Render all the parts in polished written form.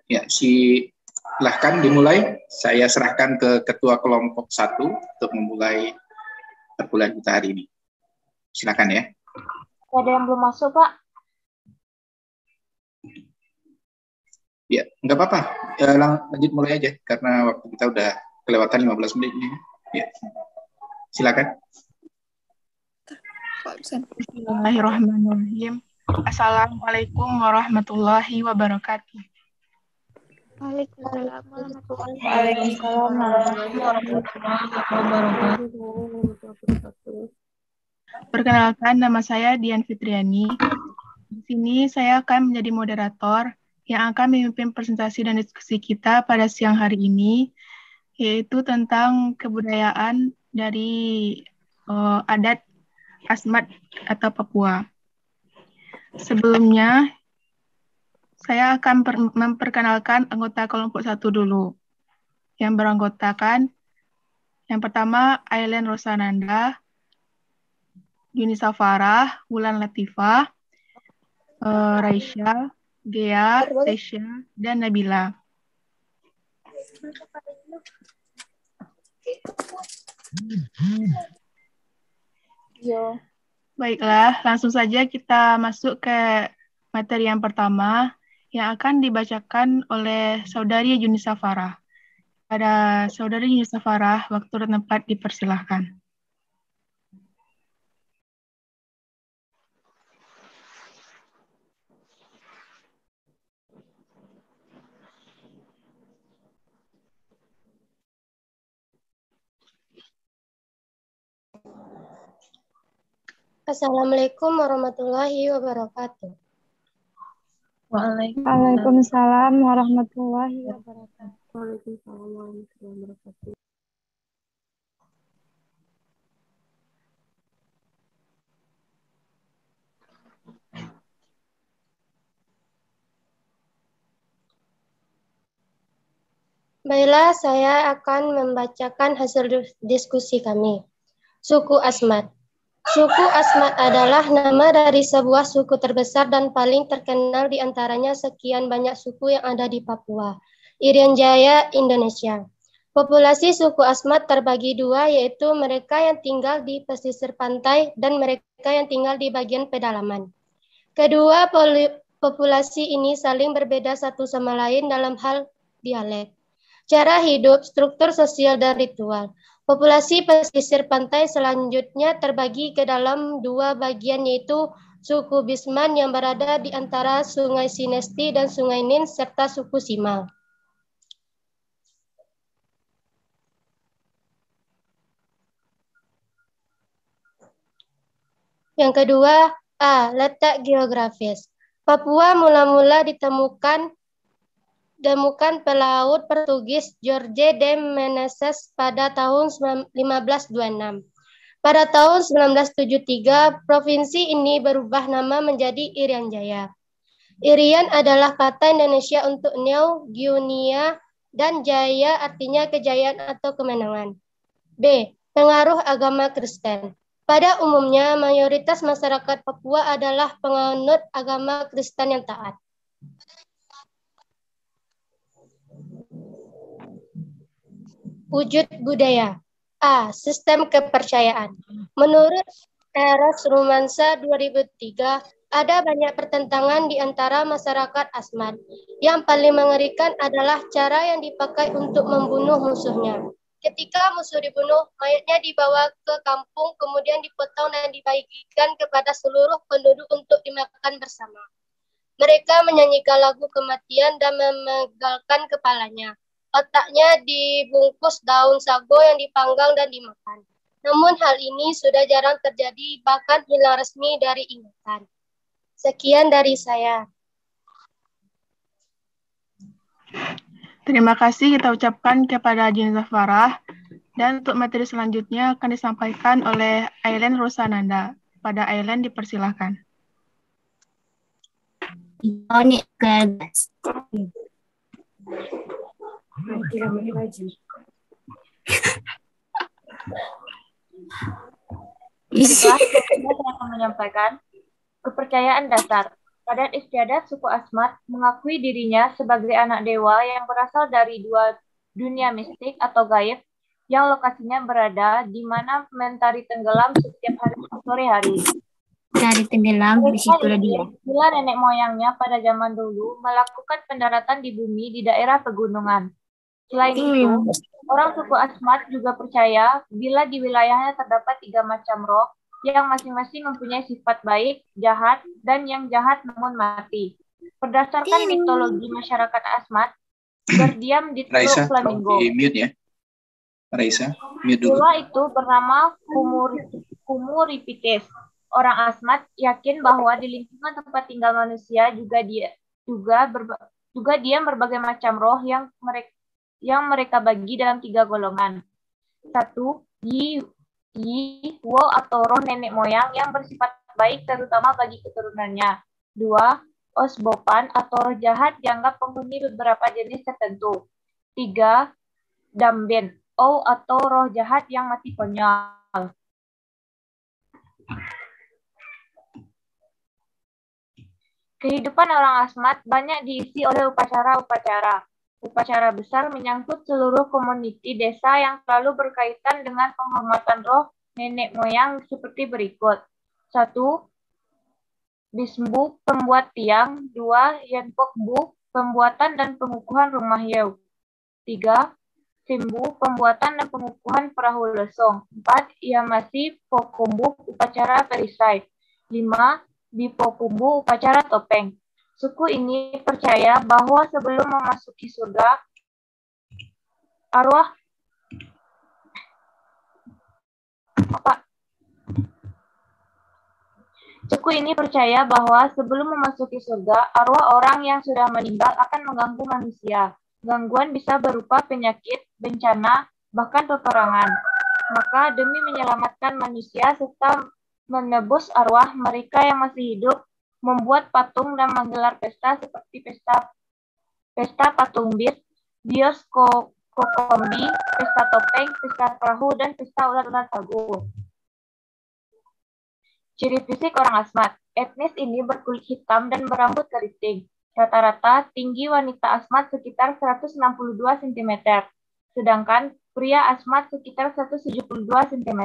Ya, silahkan dimulai. Saya serahkan ke Ketua Kelompok 1 untuk memulai perkuliahan kita hari ini. Silakan ya. Ada yang belum masuk, Pak? Ya, nggak apa-apa. Lanjut mulai aja, karena waktu kita udah kelewatan 15 menit ini. Ya. Silakan. Bismillahirrahmanirrahim. Assalamualaikum warahmatullahi wabarakatuh. Waalaikumsalam warahmatullahi wabarakatuh. Perkenalkan, nama saya Dian Fitriani. Di sini saya akan menjadi moderator yang akan memimpin presentasi dan diskusi kita pada siang hari ini, yaitu tentang kebudayaan dari adat Asmat atau Papua. Sebelumnya, saya akan memperkenalkan anggota kelompok 1 dulu. Yang beranggotakan, yang pertama, Aileen Rosananda, Yunisa Farah, Wulan Latifah, Raisya, Gea, Tesya, dan Nabila. Baiklah, langsung saja kita masuk ke materi yang pertama yang akan dibacakan oleh Saudari Yunisa Farah. Pada Saudari Yunisa Farah, waktu dan tempat dipersilahkan. Assalamualaikum warahmatullahi wabarakatuh. Waalaikumsalam warahmatullahi wabarakatuh. Waalaikumsalam warahmatullahi wabarakatuh. Baiklah, saya akan membacakan hasil diskusi kami. Suku Asmat. Suku Asmat adalah nama dari sebuah suku terbesar dan paling terkenal di antaranya sekian banyak suku yang ada di Papua, Irian Jaya, Indonesia. Populasi suku Asmat terbagi dua, yaitu mereka yang tinggal di pesisir pantai dan mereka yang tinggal di bagian pedalaman. Kedua populasi ini saling berbeda satu sama lain dalam hal dialek, cara hidup, struktur sosial, dan ritual. Populasi pesisir pantai selanjutnya terbagi ke dalam dua bagian, yaitu suku Bisman yang berada di antara Sungai Sinesti dan Sungai Nin, serta suku Simal. Yang kedua, letak geografis. Papua mula-mula ditemukan pelaut Portugis Jorge de Menezes pada tahun 1526. Pada tahun 1973, provinsi ini berubah nama menjadi Irian Jaya. Irian adalah kata Indonesia untuk New Guinea dan Jaya artinya kejayaan atau kemenangan. B. Pengaruh agama Kristen. Pada umumnya, mayoritas masyarakat Papua adalah penganut agama Kristen yang taat. Wujud budaya. A. Sistem kepercayaan. Menurut Eros Rumansa 2003, ada banyak pertentangan di antara masyarakat Asmat. Yang paling mengerikan adalah cara yang dipakai untuk membunuh musuhnya. Ketika musuh dibunuh, mayatnya dibawa ke kampung, kemudian dipotong dan dibagikan kepada seluruh penduduk untuk dimakan bersama. Mereka menyanyikan lagu kematian dan memegalkan kepalanya. Otaknya dibungkus daun sago yang dipanggang dan dimakan. Namun hal ini sudah jarang terjadi, bahkan hilang resmi dari ingatan. Sekian dari saya. Terima kasih kita ucapkan kepada Yunisa Farah. Dan untuk materi selanjutnya akan disampaikan oleh Aileen Rosananda. Pada Aileen dipersilahkan. Baiklah, saya akan menyampaikan kepercayaan dasar. Adat istiadat suku Asmat mengakui dirinya sebagai anak dewa yang berasal dari dua dunia mistik atau gaib yang lokasinya berada di mana mentari tenggelam setiap hari sore hari. Dari tenggelam di Mereka situlah dia. ini bila nenek moyangnya pada zaman dulu melakukan pendaratan di bumi di daerah pegunungan. Selain itu, orang suku Asmat juga percaya bila di wilayahnya terdapat 3 macam roh yang masing-masing mempunyai sifat baik, jahat, dan yang jahat namun mati. Berdasarkan mitologi masyarakat Asmat, berdiam di Teluk Raisa, Flamingo. di mute ya. Raisa, mute dulu. Dewa itu bernama Kumuripites. Orang Asmat yakin bahwa di lingkungan tempat tinggal manusia juga diam berbagai macam roh yang mereka bagi dalam 3 golongan. 1. Yi, Wo atau roh nenek moyang yang bersifat baik terutama bagi keturunannya. 2. Osbopan atau roh jahat dianggap penghuni beberapa jenis tertentu. 3. Damben, O atau roh jahat yang mati konyol. Kehidupan orang Asmat banyak diisi oleh upacara-upacara. Upacara besar menyangkut seluruh komuniti desa yang selalu berkaitan dengan penghormatan roh nenek moyang seperti berikut. 1. Bismbu, pembuat tiang. 2. Yenpokbu, pembuatan dan pengukuhan rumah Yew. 3. Simbu, pembuatan dan pengukuhan perahu lesong. 4. Yamasi Pokumbu, upacara perisai. 5. Bipokumbu, upacara topeng. Suku ini percaya bahwa sebelum memasuki surga, arwah orang yang sudah meninggal akan mengganggu manusia. Gangguan bisa berupa penyakit, bencana, bahkan peperangan. Maka demi menyelamatkan manusia serta menebus arwah mereka yang masih hidup, membuat patung dan menggelar pesta seperti pesta patung bir, bios kokombi, pesta topeng, pesta perahu, dan pesta ular-ular sagu. Ciri fisik orang Asmat. Etnis ini berkulit hitam dan berambut keriting. Rata-rata tinggi wanita Asmat sekitar 162 cm, sedangkan pria Asmat sekitar 172 cm,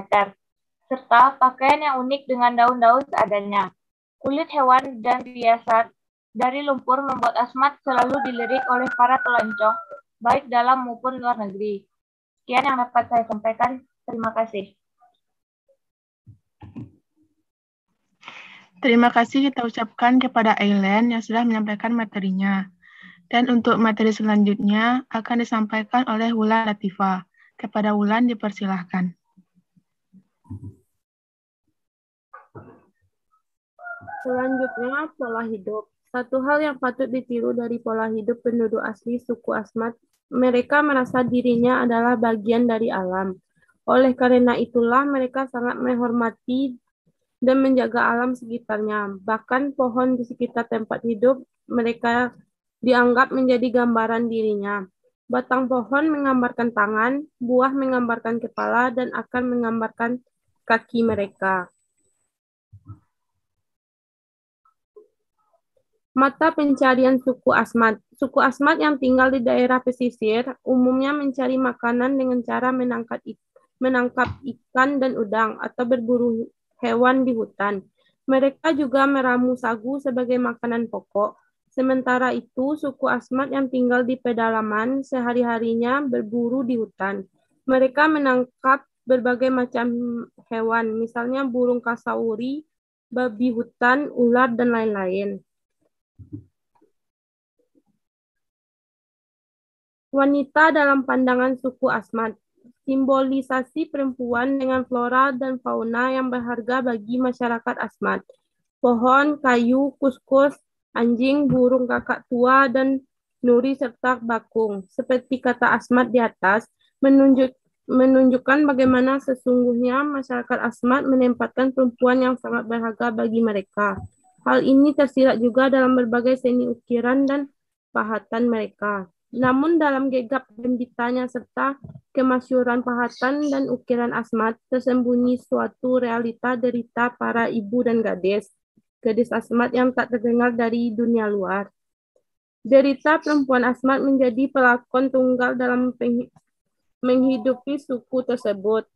serta pakaian yang unik dengan daun-daun seadanya. Kulit hewan dan riasan dari lumpur membuat Asmat selalu dilirik oleh para pelancong, baik dalam maupun luar negeri. Sekian yang dapat saya sampaikan. Terima kasih. Terima kasih kita ucapkan kepada Aileen yang sudah menyampaikan materinya. Dan untuk materi selanjutnya akan disampaikan oleh Wulan Latifah. Kepada Wulan dipersilahkan. Selanjutnya, pola hidup. Satu hal yang patut ditiru dari pola hidup penduduk asli suku Asmat, mereka merasa dirinya adalah bagian dari alam. Oleh karena itulah mereka sangat menghormati dan menjaga alam sekitarnya. Bahkan pohon di sekitar tempat hidup mereka dianggap menjadi gambaran dirinya. Batang pohon menggambarkan tangan, buah menggambarkan kepala, dan akar menggambarkan kaki mereka. Mata pencarian suku Asmat. Suku Asmat yang tinggal di daerah pesisir umumnya mencari makanan dengan cara menangkap ikan dan udang atau berburu hewan di hutan. Mereka juga meramu sagu sebagai makanan pokok. Sementara itu, suku Asmat yang tinggal di pedalaman sehari-harinya berburu di hutan. Mereka menangkap berbagai macam hewan, misalnya burung kasauri, babi hutan, ular, dan lain-lain. Wanita dalam pandangan suku Asmat. Simbolisasi perempuan dengan flora dan fauna yang berharga bagi masyarakat Asmat. Pohon, kayu, kuskus, anjing, burung kakak tua, dan nuri serta bakung. Seperti kata Asmat di atas, menunjukkan bagaimana sesungguhnya masyarakat Asmat menempatkan perempuan yang sangat berharga bagi mereka. Hal ini tersirat juga dalam berbagai seni ukiran dan pahatan mereka. Namun dalam gegap gempitanya serta kemasyhuran pahatan dan ukiran Asmat tersembunyi suatu realita derita para ibu dan gadis. gadis Asmat yang tak terdengar dari dunia luar. Derita perempuan Asmat menjadi pelakon tunggal dalam menghidupi suku tersebut.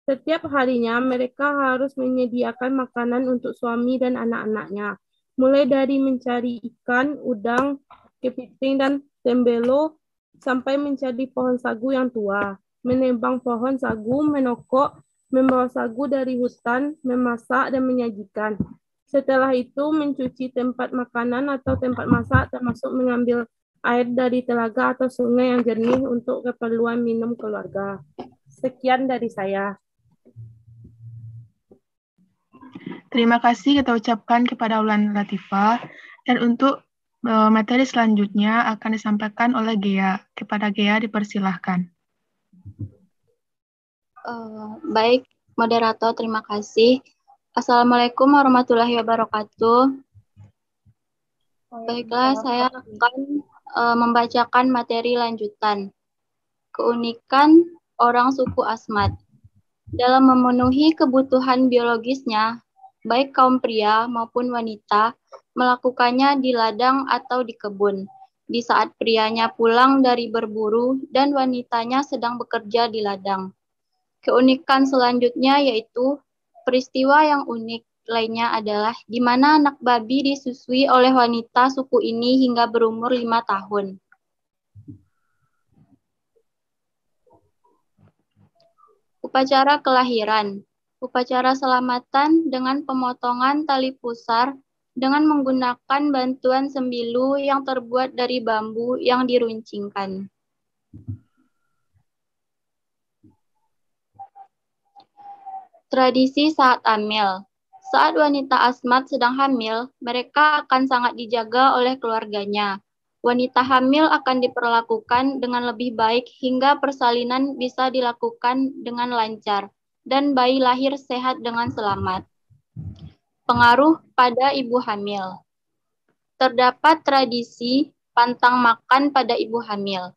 Setiap harinya mereka harus menyediakan makanan untuk suami dan anak-anaknya, mulai dari mencari ikan, udang, kepiting, dan tembelo, sampai mencari pohon sagu yang tua, menebang pohon sagu, menokok, membawa sagu dari hutan, memasak, dan menyajikan. Setelah itu, mencuci tempat makanan atau tempat masak, termasuk mengambil air dari telaga atau sungai yang jernih untuk keperluan minum keluarga. Sekian dari saya. Terima kasih kita ucapkan kepada Ulan Latifah. Dan untuk materi selanjutnya akan disampaikan oleh Gea. Kepada Gea dipersilahkan. Baik, moderator, terima kasih. Assalamualaikum warahmatullahi wabarakatuh. Baiklah, saya akan membacakan materi lanjutan. Keunikan orang suku Asmat. Dalam memenuhi kebutuhan biologisnya, baik kaum pria maupun wanita melakukannya di ladang atau di kebun, di saat prianya pulang dari berburu dan wanitanya sedang bekerja di ladang. Keunikan selanjutnya yaitu peristiwa yang unik lainnya adalah di mana anak babi disusui oleh wanita suku ini hingga berumur 5 tahun. Upacara kelahiran. Upacara selamatan dengan pemotongan tali pusar dengan menggunakan bantuan sembilu yang terbuat dari bambu yang diruncingkan. Tradisi saat hamil. Saat wanita Asmat sedang hamil, mereka akan sangat dijaga oleh keluarganya. Wanita hamil akan diperlakukan dengan lebih baik hingga persalinan bisa dilakukan dengan lancar dan bayi lahir sehat dengan selamat. Pengaruh pada ibu hamil. Terdapat tradisi pantang makan pada ibu hamil.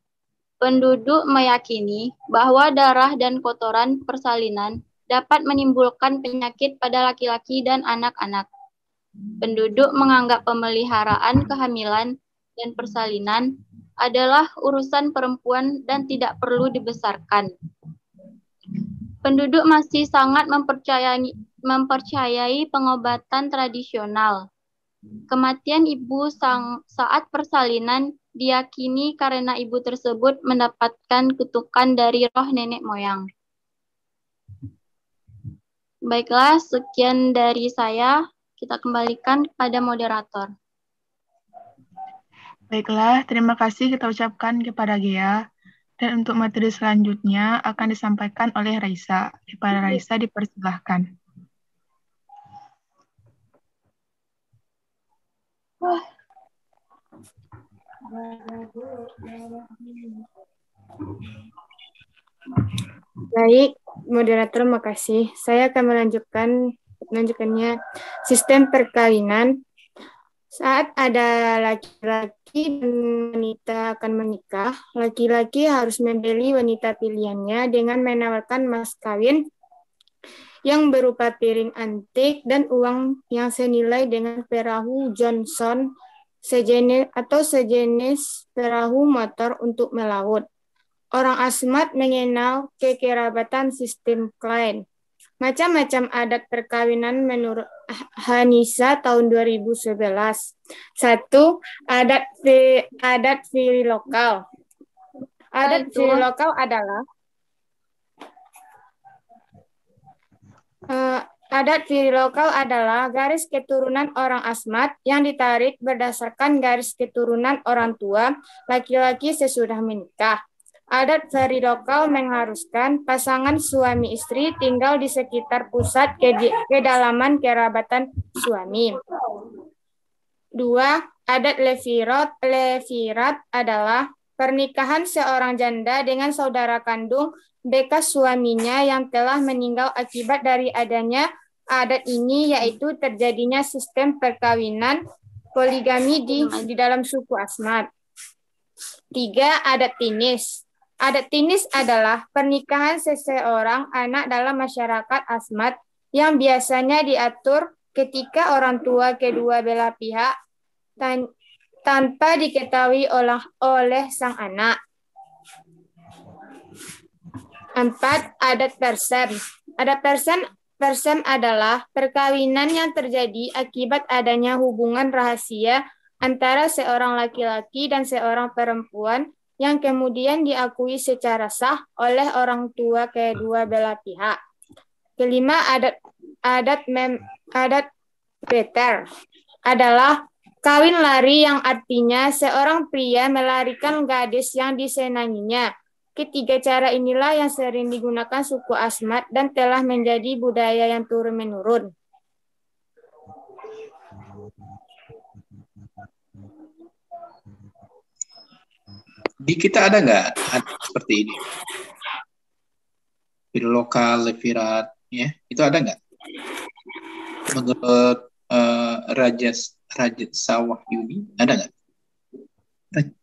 Penduduk meyakini bahwa darah dan kotoran persalinan dapat menimbulkan penyakit pada laki-laki dan anak-anak. Penduduk menganggap pemeliharaan kehamilan dan persalinan adalah urusan perempuan dan tidak perlu dibesarkan. Penduduk masih sangat mempercayai pengobatan tradisional. Kematian ibu saat persalinan diyakini karena ibu tersebut mendapatkan kutukan dari roh nenek moyang. Baiklah, sekian dari saya. Kita kembalikan kepada moderator. Baiklah, terima kasih kita ucapkan kepada Gea. Dan untuk materi selanjutnya akan disampaikan oleh Raisa. Kepada Raisa dipersilahkan. Baik, moderator, makasih. Saya akan melanjutkannya sistem perkawinan. Saat ada laki-laki dan wanita akan menikah, laki-laki harus membeli wanita pilihannya dengan menawarkan mas kawin yang berupa piring antik dan uang yang senilai dengan perahu Johnson sejenis perahu motor untuk melaut. Orang Asmat mengenal kekerabatan sistem klien. Macam-macam adat perkawinan menurut Hanisa tahun 2011. 1. Adat fili lokal. Adat fili lokal adalah garis keturunan orang Asmat yang ditarik berdasarkan garis keturunan orang tua laki-laki sesudah menikah. Adat fili lokal mengharuskan pasangan suami istri tinggal di sekitar pusat kedalaman kerabatan suami. 2. Adat levirat adalah pernikahan seorang janda dengan saudara kandung bekas suaminya yang telah meninggal akibat dari adanya adat ini, yaitu terjadinya sistem perkawinan poligami di dalam suku Asmat. 3. Adat tinis. Adat tinis adalah pernikahan seseorang anak dalam masyarakat Asmat yang biasanya diatur ketika orang tua kedua belah pihak tanpa diketahui oleh sang anak. 4. Adat persem. Adat persem adalah perkawinan yang terjadi akibat adanya hubungan rahasia antara seorang laki-laki dan seorang perempuan yang kemudian diakui secara sah oleh orang tua kedua belah pihak. 5. Adat beter adalah kawin lari yang artinya seorang pria melarikan gadis yang disenanginya. Ketiga cara inilah yang sering digunakan suku Asmat dan telah menjadi budaya yang turun-menurun. Di kita ada nggak seperti ini? Fil lokal, levirat, ya, itu ada nggak? Menurut Raja Sawah Yuni, ada nggak?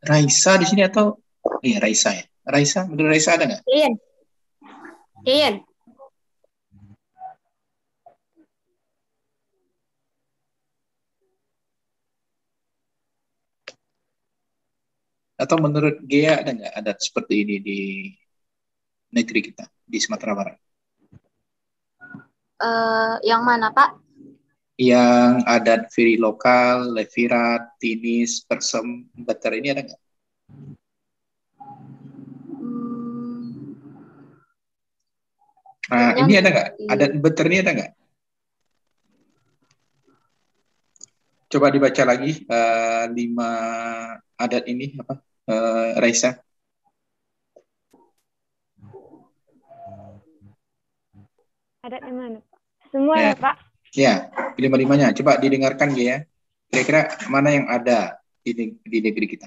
Raisa di sini atau? Iya, Raisa ya. Raisa, menurut Raisa ada nggak? Iya. Atau menurut Gea ada nggak adat seperti ini di negeri kita, di Sumatera Barat? Yang mana, Pak? Yang adat firi lokal, levirat, tinis, persem, beter ini ada nggak? Nah, ini ada nggak? Adat beter ini ada nggak? Coba dibaca lagi 5 adat ini apa? Raisa. Adat yang mana, Pak? Semua ya, Pak? Ya, 5-5-nya. Coba didengarkan ya. Kira-kira mana yang ada di negeri kita?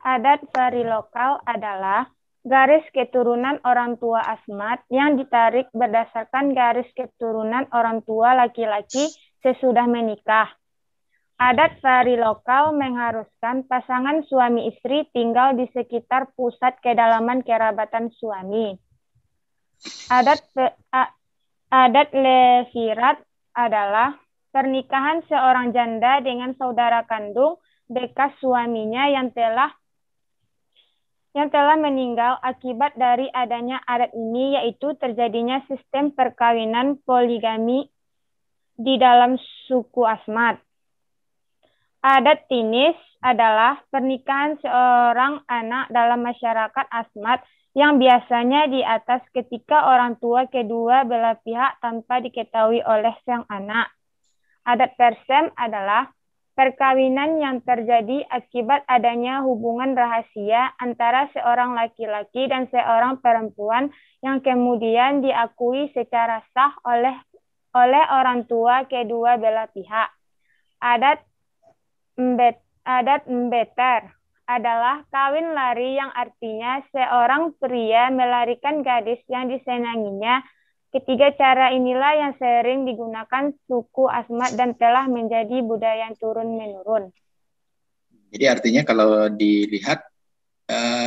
Adat fari lokal adalah garis keturunan orang tua Asmat yang ditarik berdasarkan garis keturunan orang tua laki-laki sesudah menikah. Adat fari lokal mengharuskan pasangan suami istri tinggal di sekitar pusat kedalaman kerabatan suami. Adat levirat adalah pernikahan seorang janda dengan saudara kandung bekas suaminya yang telah meninggal akibat dari adanya adat ini, yaitu terjadinya sistem perkawinan poligami di dalam suku Asmat. Adat tinis adalah pernikahan seorang anak dalam masyarakat Asmat yang biasanya di atas ketika orang tua kedua belah pihak tanpa diketahui oleh sang anak. Adat persem adalah perkawinan yang terjadi akibat adanya hubungan rahasia antara seorang laki-laki dan seorang perempuan yang kemudian diakui secara sah oleh orang tua kedua belah pihak. Adat beter adalah kawin lari yang artinya seorang pria melarikan gadis yang disenanginya. Ketiga cara inilah yang sering digunakan suku Asmat dan telah menjadi budaya yang turun-menurun. Jadi artinya kalau dilihat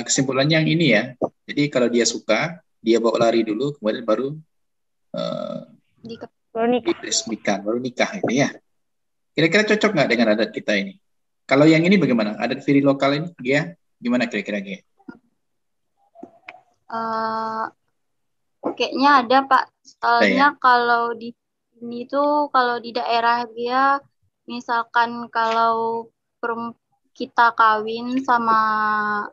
kesimpulannya yang ini ya. Jadi kalau dia suka, dia bawa lari dulu, kemudian baru diresmikan, baru nikah ini ya. Kira-kira cocok nggak dengan adat kita ini? Kalau yang ini bagaimana? Adat firi lokal ini, Gia? Gimana kira-kira, Gia? Kayaknya ada, Pak. Soalnya kalau di sini tuh, kalau di daerah dia, misalkan kalau kita kawin sama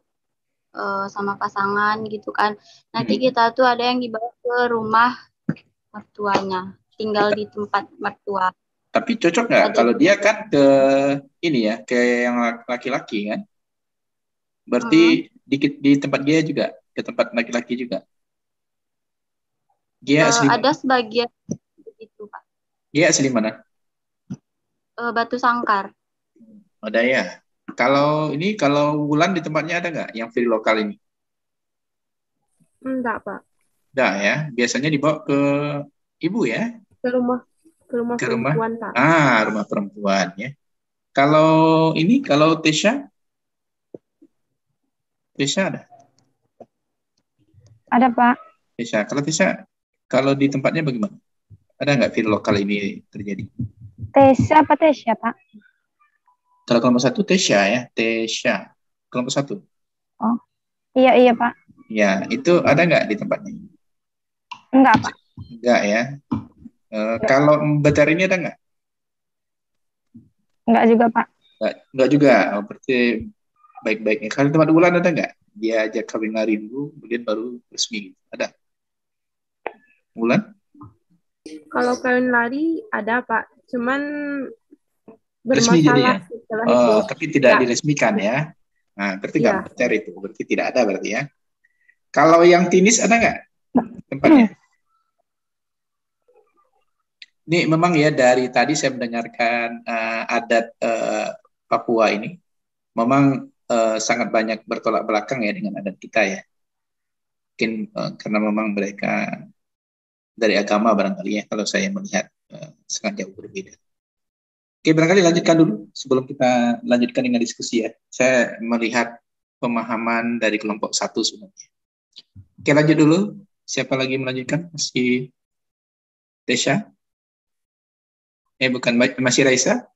pasangan gitu kan, nanti kita tuh ada yang dibawa ke rumah mertuanya, tinggal di tempat mertua. Tapi cocok nggak kalau dia kan ke ini ya, ke yang laki-laki kan? Berarti di tempat dia juga, ke tempat laki-laki juga. Dia asli ada sebagian begitu, Pak. Dia asli mana? Batu Sangkar. Ada ya. Kalau Wulan di tempatnya ada nggak yang free lokal ini? Enggak, Pak. Enggak ya. Biasanya dibawa ke ibu ya? Ke rumah perempuan, Pak. Rumah perempuan ya. Kalau Tesha? Tesha ada? Ada, Pak. Tesha, kalau Tesha, kalau di tempatnya bagaimana? Ada nggak virus lokal ini terjadi? Tesya apa Tesya, Pak? Kalau kelompok 1 Tesya ya, Tesya. Kelompok 1. Oh, iya Pak. Ya, itu ada nggak di tempatnya? Enggak, Pak. Enggak ya. Kalau Betari ini ada nggak? Enggak juga, Pak. Enggak juga. Oh, berarti baik-baiknya. Kalau tempat Wulan ada nggak? Dia ajak kawin lari dulu, kemudian baru resmi. Ada? Wulan? Kalau kawin lari ada, Pak. Cuman Resmi jadi ya? bermasalah setelah itu. Tapi tidak Ya. diresmikan ya? Nah, berarti Ya. nggak beter itu. Berarti tidak ada berarti ya. Kalau yang Tinis ada nggak tempatnya? Ini memang ya dari tadi saya mendengarkan adat Papua ini memang sangat banyak bertolak belakang ya dengan adat kita ya. Mungkin karena memang mereka dari agama barangkali ya, kalau saya melihat sangat jauh berbeda. Oke, barangkali lanjutkan dulu sebelum kita lanjutkan dengan diskusi ya. Saya melihat pemahaman dari kelompok 1 sebenarnya. Oke, lanjut dulu. Siapa lagi melanjutkan? Masih Desya? Bukan, masih Raisa?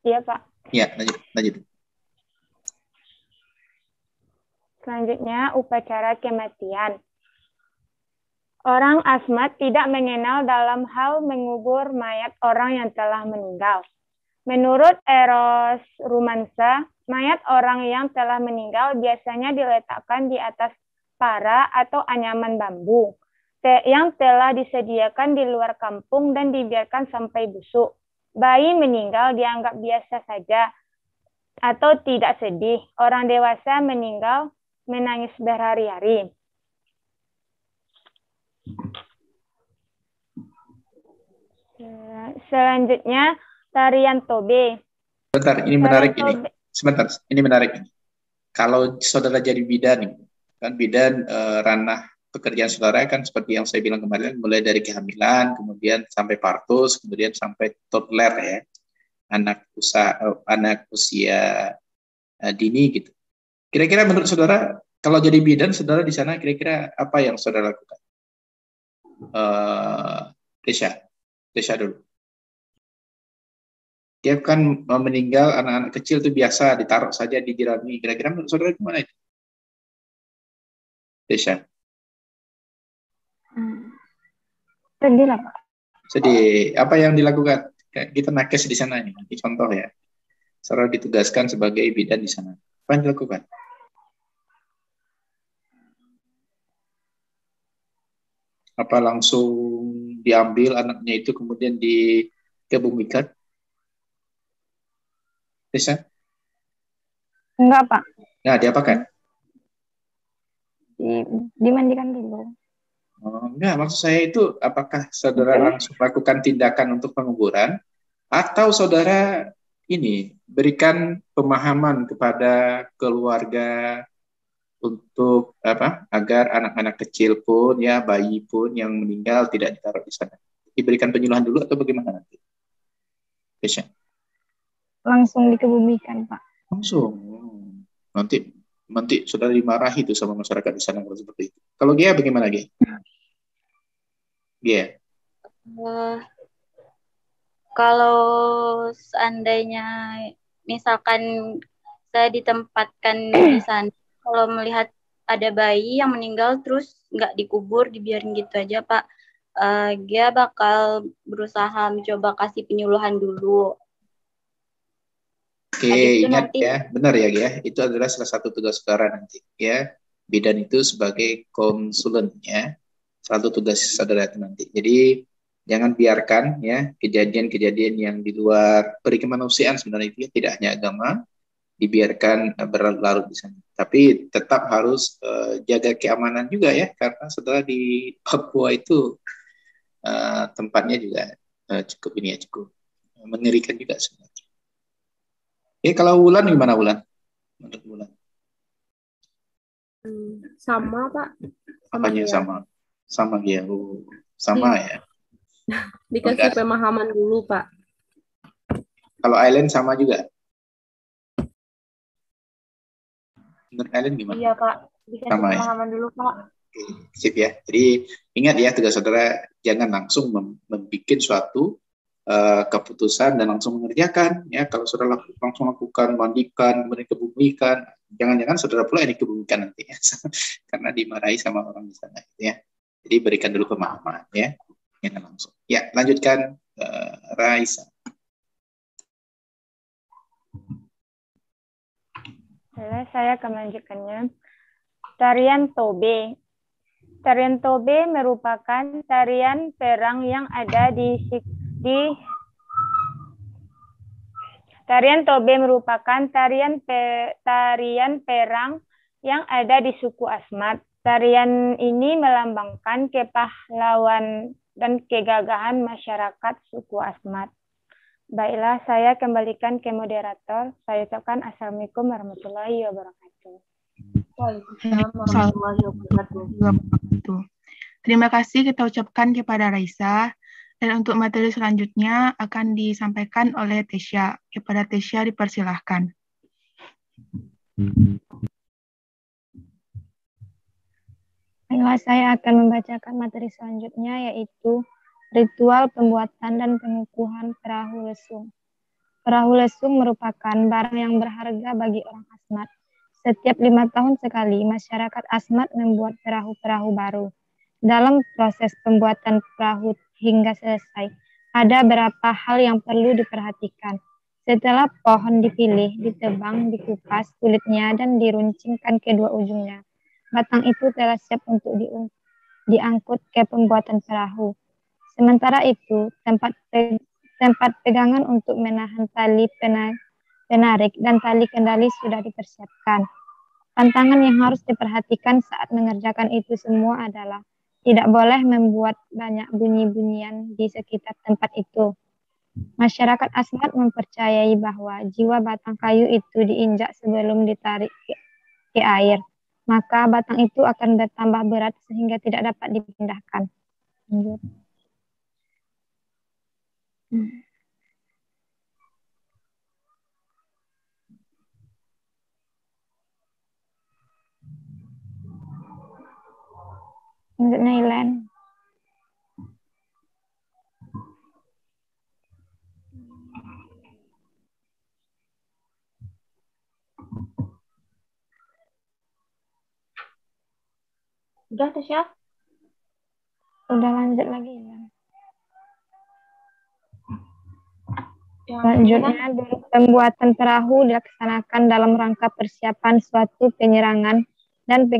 Iya, Pak. Ya, lanjut. Selanjutnya, upacara kematian. Orang Asmat tidak mengenal dalam hal mengubur mayat orang yang telah meninggal. Menurut Eros Rumansa, mayat orang yang telah meninggal biasanya diletakkan di atas para atau anyaman bambu yang telah disediakan di luar kampung dan dibiarkan sampai busuk. Bayi meninggal dianggap biasa saja atau tidak sedih. Orang dewasa meninggal menangis berhari-hari. Selanjutnya, tarian tobe. Sebentar, ini menarik ini. Sebentar, ini menarik ini. Kalau saudara jadi bidan, kan bidan ranah pekerjaan saudara kan seperti yang saya bilang kemarin, mulai dari kehamilan, kemudian sampai partus, kemudian sampai toddler ya, anak usia dini gitu. Kira-kira menurut saudara, kalau jadi bidan, saudara di sana kira-kira apa yang saudara lakukan? Desya dulu. Dia kan meninggal, anak-anak kecil itu biasa ditaruh saja di jerami. Kira-kira menurut saudara gimana itu? Desya. Sedih lah, Pak. Sedih. Apa yang dilakukan? Kita nakes di sana ini. Nanti contoh ya. Saudara ditugaskan sebagai bidan di sana. Apa yang dilakukan? Apa langsung diambil anaknya itu kemudian dikebumikan? Desya? Enggak, Pak. Nah, diapakan? Dimandikan dulu. Enggak, maksud saya itu apakah saudara langsung melakukan tindakan untuk penguburan atau saudara ini berikan pemahaman kepada keluarga untuk agar anak-anak kecil pun ya bayi pun yang meninggal tidak ditaruh di sana. Diberikan penyuluhan dulu atau bagaimana nanti? Desya? Langsung dikebumikan, Pak. Langsung. Nanti saudara dimarahi itu sama masyarakat di sana kalau seperti itu. Kalau Gia bagaimana Gia? Gia? Kalau seandainya misalkan saya ditempatkan di sana, kalau melihat ada bayi yang meninggal terus nggak dikubur, dibiarin gitu aja, Pak, Gia bakal berusaha mencoba kasih penyuluhan dulu. Oke, ingat nanti, ya, benar ya Gia, itu adalah salah satu tugas saudara nanti ya. Bidan itu sebagai konsulen ya, satu tugas saudara itu nanti. Jadi jangan biarkan ya kejadian-kejadian yang di luar perikemanusiaan sebenarnya itu ya, tidak hanya agama dibiarkan berlarut di sana. Tapi tetap harus jaga keamanan juga ya, karena saudara di Papua itu tempatnya juga cukup mengerikan juga sebenarnya. Kalau Wulan gimana Wulan? Menurut Wulan? Sama, Pak. Apanya sama? Sama ya. Sama ya. Dikasih pemahaman dulu, Pak. Kalau Aileen sama juga? Menurut Aileen gimana? Iya, Pak. Dikasih pemahaman dulu, Pak. Sip ya. Jadi ingat ya tugas saudara, jangan langsung membuat suatu keputusan dan langsung mengerjakan ya. Kalau saudara langsung lakukan, mandikan, kemudian kebumikan, jangan-jangan saudara pula yang dikebumikan nanti ya. Karena dimarahi sama orang di sana gitu ya. Jadi berikan dulu pemahaman ya, jangan langsung. Ya, lanjutkan Raisa. Saya akan melanjutkannya. Tarian Tobe. Tarian Tobe merupakan tarian perang yang ada Tarian Tobe merupakan tarian perang yang ada di suku Asmat. Tarian ini melambangkan kepahlawan dan kegagahan masyarakat suku Asmat. Baiklah, saya kembalikan ke moderator. Saya ucapkan Assalamualaikum warahmatullahi wabarakatuh. Waalaikumsalam warahmatullahi wabarakatuh. Terima kasih kita ucapkan kepada Raisa. Dan untuk materi selanjutnya akan disampaikan oleh Tesya. Kepada Tesya dipersilahkan. Baiklah, saya akan membacakan materi selanjutnya, yaitu ritual pembuatan dan pengukuhan perahu lesung. Perahu lesung merupakan barang yang berharga bagi orang Asmat. Setiap 5 tahun sekali, masyarakat Asmat membuat perahu-perahu baru. Dalam proses pembuatan perahu hingga selesai, ada beberapa hal yang perlu diperhatikan. Setelah pohon dipilih, ditebang, dikupas kulitnya, dan diruncingkan kedua ujungnya, batang itu telah siap untuk diangkut ke pembuatan perahu. Sementara itu, tempat pegangan untuk menahan tali penarik dan tali kendali sudah dipersiapkan. Tantangan yang harus diperhatikan saat mengerjakan itu semua adalah tidak boleh membuat banyak bunyi-bunyian di sekitar tempat itu. Masyarakat Asmat mempercayai bahwa jiwa batang kayu itu diinjak sebelum ditarik ke air, maka batang itu akan bertambah berat sehingga tidak dapat dipindahkan. Lanjut Nailan. Udah, Tesya? Udah, lanjut lagi ya. Selanjutnya, pembuatan perahu dilaksanakan dalam rangka persiapan suatu penyerangan dan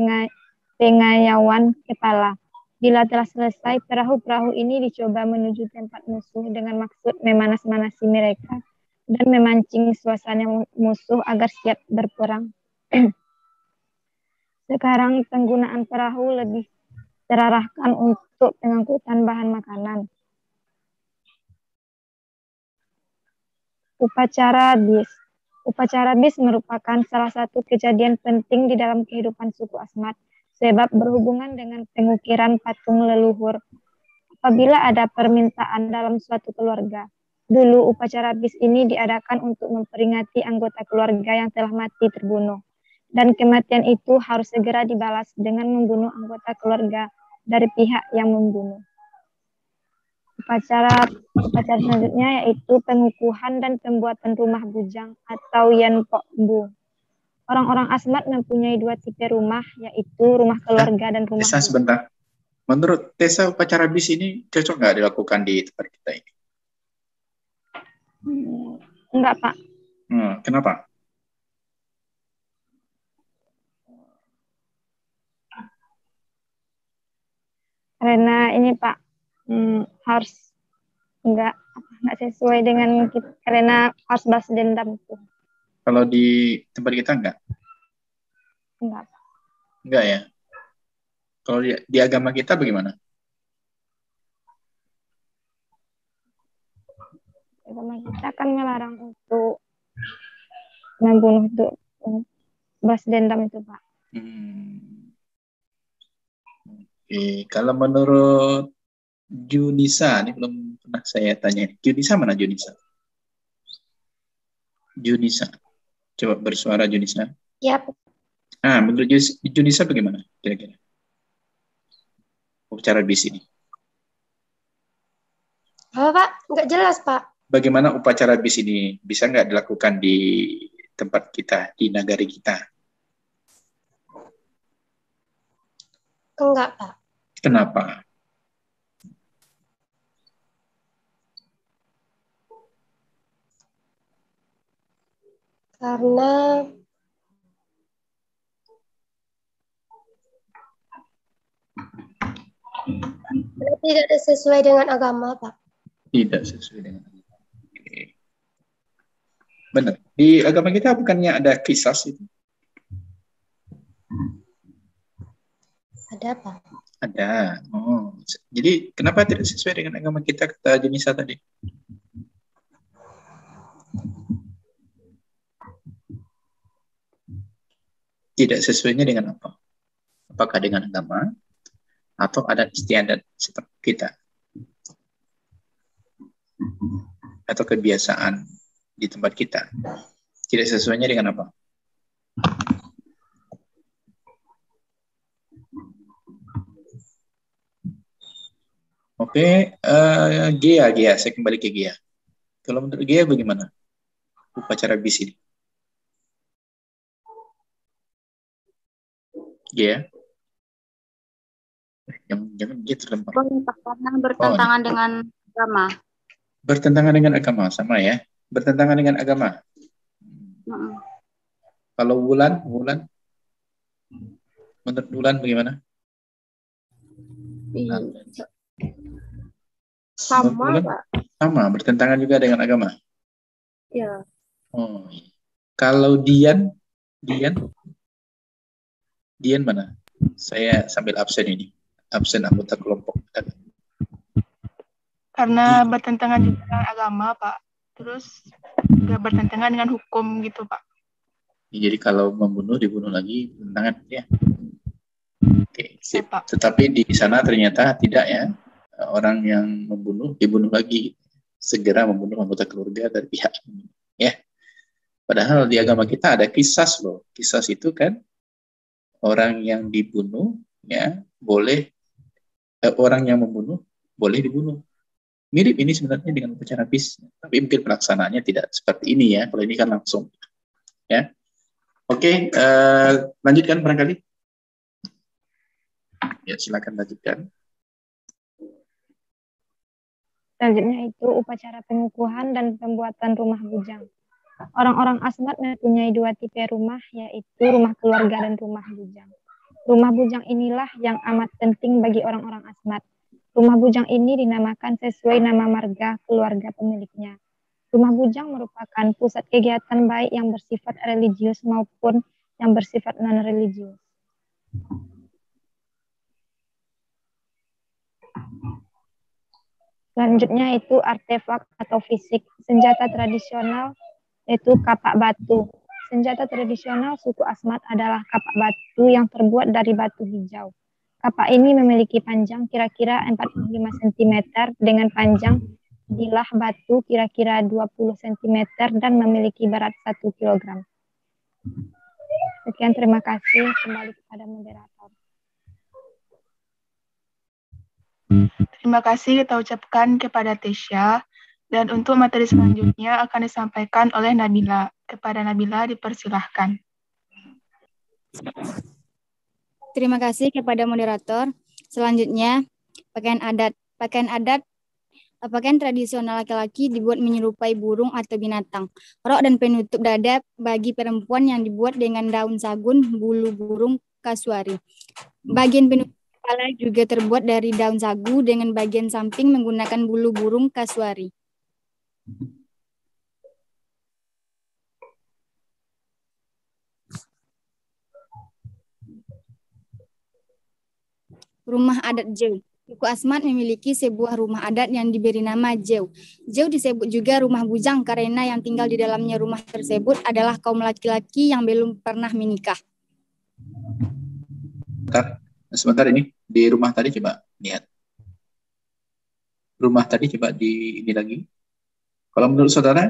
pengayauan kepala. Bila telah selesai, perahu-perahu ini dicoba menuju tempat musuh dengan maksud memanas-manasi mereka dan memancing suasana musuh agar siap berperang. Sekarang penggunaan perahu lebih terarahkan untuk pengangkutan bahan makanan. Upacara bis. Upacara bis merupakan salah satu kejadian penting di dalam kehidupan suku Asmat, sebab berhubungan dengan pengukiran patung leluhur. Apabila ada permintaan dalam suatu keluarga, dulu upacara bis ini diadakan untuk memperingati anggota keluarga yang telah mati terbunuh. Dan kematian itu harus segera dibalas dengan membunuh anggota keluarga dari pihak yang membunuh. Upacara selanjutnya yaitu pengukuhan dan pembuatan rumah bujang atau Yanpok Bu. Orang-orang Asmat mempunyai 2 tipe rumah, yaitu rumah keluarga dan rumah Tessa, sebentar. Menurut Tessa, upacara bis ini cocok nggak dilakukan di tempat kita ini? Enggak, Pak. Kenapa? Karena ini, Pak, harus enggak sesuai dengan kita, karena harus balas dendam itu. Kalau di tempat kita enggak? Enggak. Enggak ya? Kalau di agama kita bagaimana? Agama kita kan melarang untuk membunuh, untuk balas dendam itu, Pak. Oke, kalau menurut Junisa, ini belum pernah saya tanya. Junisa mana Junisa? Junisa. Coba bersuara Junisa. Ya. Menurut Junisa bagaimana kira-kira? upacara bis ini? Apa, Pak? Nggak jelas, Pak. Bagaimana upacara bis ini bisa nggak dilakukan di tempat kita, di negari kita? Enggak, Pak. Kenapa? Karena tidak sesuai dengan agama, Pak. Tidak sesuai dengan agama. Oke. Benar. Di agama kita bukannya ada kisas itu? Ada, Pak. Ada. Oh, jadi kenapa tidak sesuai dengan agama kita, kata Jenisa tadi? Tidak sesuainya dengan apa? Apakah dengan agama atau adat istiadat seperti kita? Atau kebiasaan di tempat kita? Tidak sesuainya dengan apa? Oke, Gia, saya kembali ke Gia. Kalau menurut Gia bagaimana upacara bis ini? Gia? Jangan gitu lempar. Karena bertentangan dengan agama. Bertentangan dengan agama, sama ya. Bertentangan dengan agama. Kalau Wulan? Menurut Wulan bagaimana? Sama, Pak. Sama, bertentangan juga dengan agama. Ya. Oh. Kalau Dian mana? Saya sambil absen ini. Absen anggota kelompok. Karena bertentangan juga dengan agama, Pak. Terus juga bertentangan dengan hukum gitu, Pak. Jadi kalau membunuh, dibunuh lagi, bertentangan ya. Oke, sip. Ya, tetapi di sana ternyata tidak ya. Orang yang membunuh, dibunuh lagi. Segera membunuh anggota keluarga dari pihak ini. Ya. Padahal di agama kita ada kisas loh. Kisas itu kan orang yang dibunuh ya boleh, orang yang membunuh boleh dibunuh. Mirip ini sebenarnya dengan upacara bis, tapi mungkin pelaksanaannya tidak seperti ini ya. Kalau ini kan langsung ya. Oke, lanjutkan barangkali. Ya, silakan lanjutkan. Selanjutnya itu upacara pengukuhan dan pembuatan rumah bujang. Orang-orang Asmat mempunyai dua tipe rumah, yaitu rumah keluarga dan rumah bujang. Rumah bujang inilah yang amat penting bagi orang-orang Asmat. Rumah bujang ini dinamakan sesuai nama marga keluarga pemiliknya. Rumah bujang merupakan pusat kegiatan baik yang bersifat religius maupun yang bersifat non-religius. Selanjutnya itu artefak atau fisik. Senjata tradisional yaitu kapak batu. Senjata tradisional suku Asmat adalah kapak batu yang terbuat dari batu hijau. Kapak ini memiliki panjang kira-kira 45 cm dengan panjang bilah batu kira-kira 20 cm dan memiliki berat 1 kg. Sekian, terima kasih. Kembali kepada moderator. Terima kasih kita ucapkan kepada Tesya. Dan untuk materi selanjutnya akan disampaikan oleh Nabila. Kepada Nabila dipersilahkan. Terima kasih kepada moderator. Selanjutnya, pakaian tradisional laki-laki dibuat menyerupai burung atau binatang. Rok dan penutup dada bagi perempuan yang dibuat dengan daun sagun, bulu burung kasuari. Bagian penutup kepala juga terbuat dari daun sagu dengan bagian samping menggunakan bulu burung kasuari. Rumah adat Jew. Suku Asmat memiliki sebuah rumah adat yang diberi nama Jew. Jew disebut juga rumah bujang karena yang tinggal di dalamnya rumah tersebut adalah kaum laki-laki yang belum pernah menikah. Sebentar ini di rumah tadi coba lihat. Rumah tadi coba ini lagi. Kalau menurut saudara,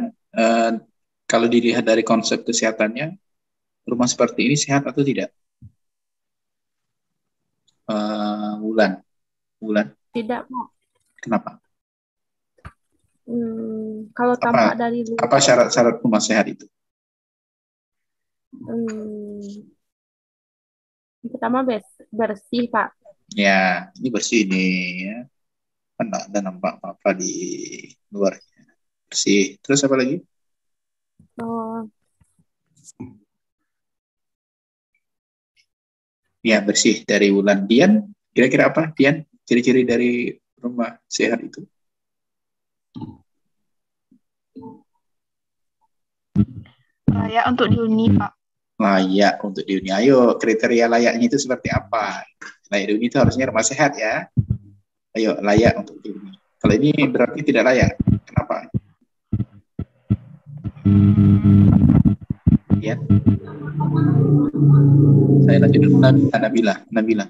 kalau dilihat dari konsep kesehatannya, rumah seperti ini sehat atau tidak? Wulan. Bulan? Tidak, Pak. Kenapa? Kalau tampak dari luar. Apa syarat-syarat rumah sehat itu? Pertama bersih, Pak. Ya, ini bersih nih ya. Kan nggak ada nampak apa-apa di luar. Bersih. Terus apa lagi? Ya, bersih dari Wulan. Dian, kira-kira apa, Dian? Ciri-ciri dari rumah sehat itu? Layak untuk dihuni, Pak. Layak untuk dihuni. Ayo, kriteria layaknya itu seperti apa? Layak dihuni itu harusnya rumah sehat ya. Ayo, layak untuk dihuni. Kalau ini berarti tidak layak. Kenapa? Ya. Saya lanjut dulu. Nabila.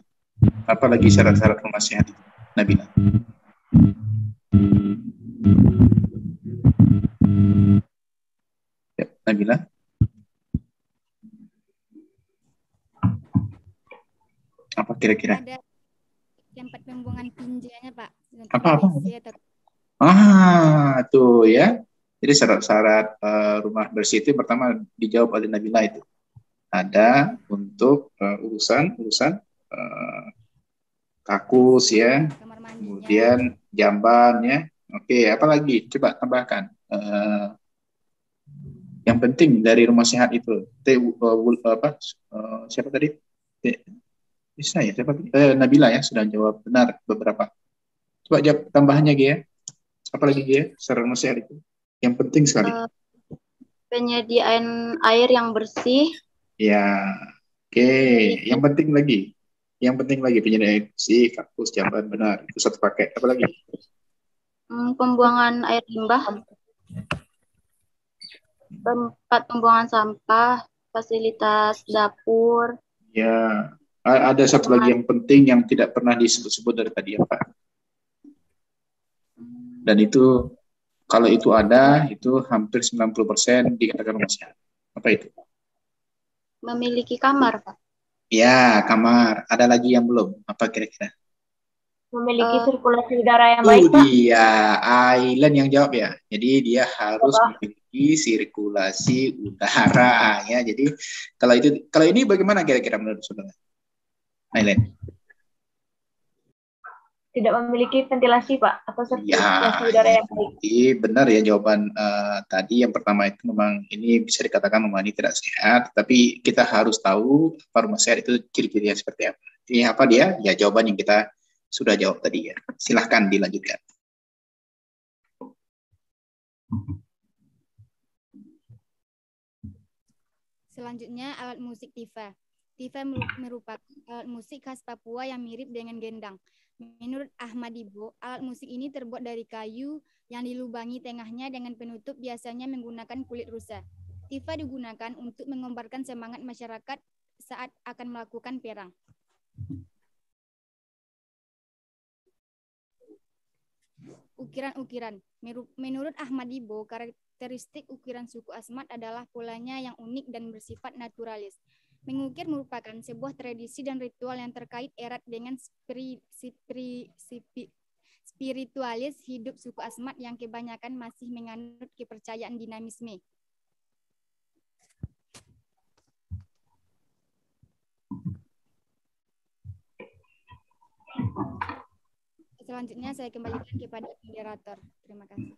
Apa lagi syarat-syarat rumah sehat itu? Nabila. Ya, Nabila. Apa kira-kira? Ada tempat pembuangan tinjanya, Pak. Apa? Tuh ya. Jadi syarat-syarat rumah bersih itu pertama dijawab oleh Nabila itu. Ada untuk urusan kakus ya, kemudian jamban ya. Oke, apa lagi? Coba tambahkan. Yang penting dari rumah sehat itu, siapa tadi? Bisa ya, siapa? Nabila ya sudah jawab benar beberapa. Coba jawab tambahannya ya. Apa lagi ya? Syarat rumah sehat itu yang penting sekali. Penyediaan air yang bersih. Ya, oke. Yang penting lagi penyediaan air bersih, kakus, jamban benar. Itu satu paket. Apa lagi? Pembuangan air limbah. Tempat pembuangan sampah, fasilitas dapur. Ya, ada satu lagi yang penting yang tidak pernah disebut-sebut dari tadi ya Pak. Dan itu kalau itu ada, itu hampir 90% dikatakan rumah sehat. Apa itu? Memiliki kamar, Pak. Ya, kamar. Ada lagi yang belum? Apa kira-kira? Memiliki sirkulasi udara yang baik, Pak. Iya, Ailen yang jawab ya. Jadi dia harus memiliki sirkulasi udara ya. Jadi kalau ini bagaimana kira-kira menurut saudara? Ailen? Tidak memiliki ventilasi, Pak, atau sirkulasi udara yang baik. Benar ya jawaban tadi yang pertama itu memang ini bisa dikatakan memang ini tidak sehat, tapi kita harus tahu apa rumah sehat itu ciri-cirinya seperti apa. Ini apa dia? Ya jawaban yang kita sudah jawab tadi ya. Silahkan dilanjutkan. Selanjutnya alat musik tifa. Tifa merupakan alat musik khas Papua yang mirip dengan gendang. Menurut Ahmad Ibo, alat musik ini terbuat dari kayu yang dilubangi tengahnya dengan penutup biasanya menggunakan kulit rusa. Tifa digunakan untuk mengobarkan semangat masyarakat saat akan melakukan perang. Ukiran-ukiran. Menurut Ahmad Ibo, karakteristik ukiran suku Asmat adalah polanya yang unik dan bersifat naturalis. Mengukir merupakan sebuah tradisi dan ritual yang terkait erat dengan spiritualis hidup suku Asmat yang kebanyakan masih menganut kepercayaan dinamisme. Selanjutnya saya kembalikan kepada moderator. Terima kasih.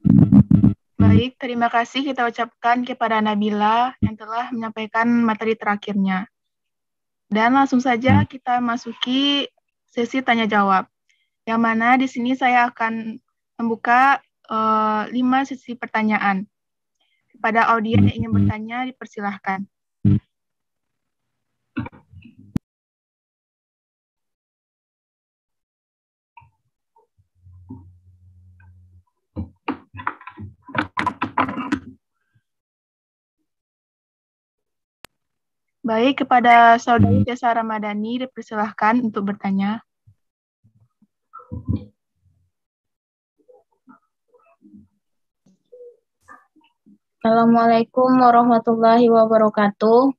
Baik, terima kasih kita ucapkan kepada Nabila yang telah menyampaikan materi terakhirnya. Dan langsung saja kita masuki sesi tanya jawab. Yang mana di sini saya akan membuka 5 sesi pertanyaan. Kepada audiens yang ingin bertanya, dipersilahkan. Baik, kepada Saudari Tessa Ramadhani, dipersilahkan untuk bertanya. Assalamualaikum warahmatullahi wabarakatuh.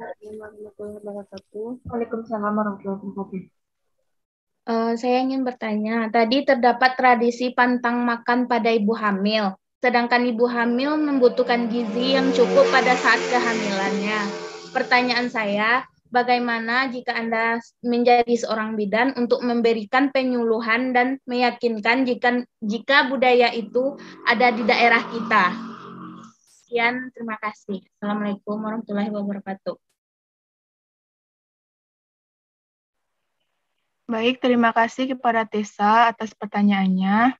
Waalaikumsalam warahmatullahi wabarakatuh. Saya ingin bertanya, tadi terdapat tradisi pantang makan pada ibu hamil, sedangkan ibu hamil membutuhkan gizi yang cukup pada saat kehamilannya. Pertanyaan saya, bagaimana jika Anda menjadi seorang bidan untuk memberikan penyuluhan dan meyakinkan jika budaya itu ada di daerah kita? Sekian, terima kasih. Assalamualaikum warahmatullahi wabarakatuh. Baik, terima kasih kepada Tessa atas pertanyaannya.